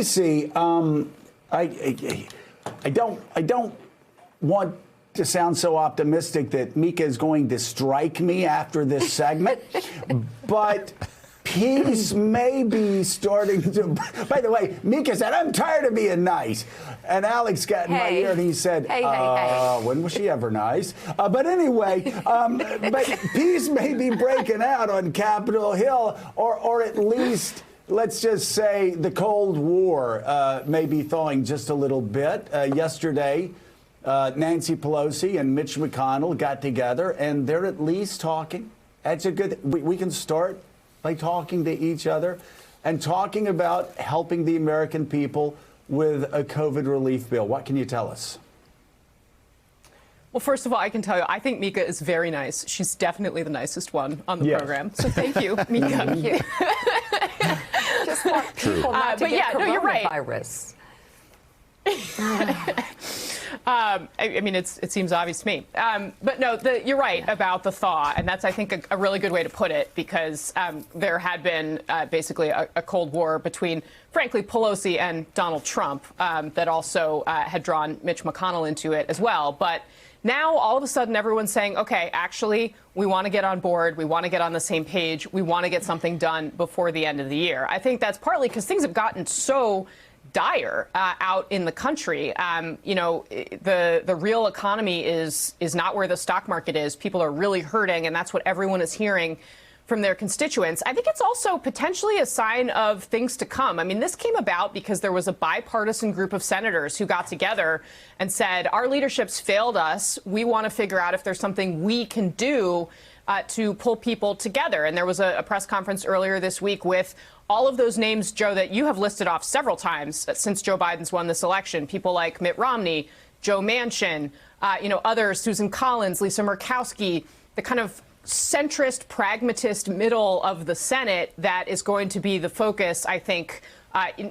Stacey, I don't want to sound so optimistic that Mika is going to strike me after this segment, but peace may be starting to. By the way, Mika said, "I'm tired of being nice," and Alex got in my ear and he said, "When was she ever nice?" But anyway, but peace may be breaking out on Capitol Hill, or at least, let's just say the Cold War may be thawing just a little bit. Yesterday, Nancy Pelosi and Mitch McConnell got together, and they're at least talking. That's a good. We can start by talking to each other and talking about helping the American people with a COVID relief bill. What can you tell us? Well, first of all, I can tell you, I think Mika is very nice. She's definitely the nicest one on the program. So thank you, Mika. Thank you. Just want people not to get coronavirus. I mean, it seems obvious to me. But no, you're right about the thaw. And that's, I think, a really good way to put it, because there had been basically a Cold War between, frankly, Pelosi and Donald Trump that also had drawn Mitch McConnell into it as well. But now, all of a sudden, everyone's saying, OK, actually, we want to get on board. We want to get on the same page. We want to get something done before the end of the year. I think that's partly because things have gotten so dire out in the country. You know, the real economy is not where the stock market is. People are really hurting, and that's what everyone is hearing from their constituents. I think it's also potentially a sign of things to come. I mean, this came about because there was a bipartisan group of senators who got together and said, our leadership's failed us. We want to figure out if there's something we can do to pull people together. And there was a press conference earlier this week with all of those names, Joe, that you have listed off several times since Joe Biden's won this election. People like Mitt Romney, Joe Manchin, others, Susan Collins, Lisa Murkowski, the kind of centrist, pragmatist middle of the Senate that is going to be the focus, I think,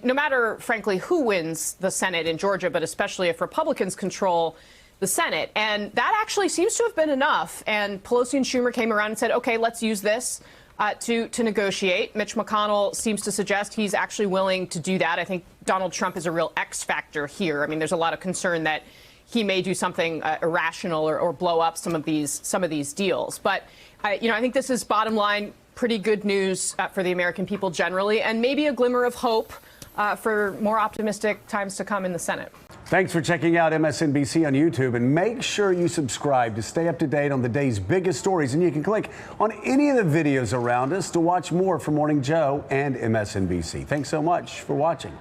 no matter, frankly, who wins the Senate in Georgia, but especially if Republicans control the Senate. And that actually seems to have been enough. And Pelosi and Schumer came around and said, OK, let's use this to negotiate. Mitch McConnell seems to suggest he's actually willing to do that. I think Donald Trump is a real X factor here. I mean, there's a lot of concern that he may do something irrational or blow up some of these deals. But I think this is, bottom line, pretty good news for the American people generally, and maybe a glimmer of hope for more optimistic times to come in the Senate. Thanks for checking out MSNBC on YouTube, and make sure you subscribe to stay up to date on the day's biggest stories. And you can click on any of the videos around us to watch more from Morning Joe and MSNBC. Thanks so much for watching.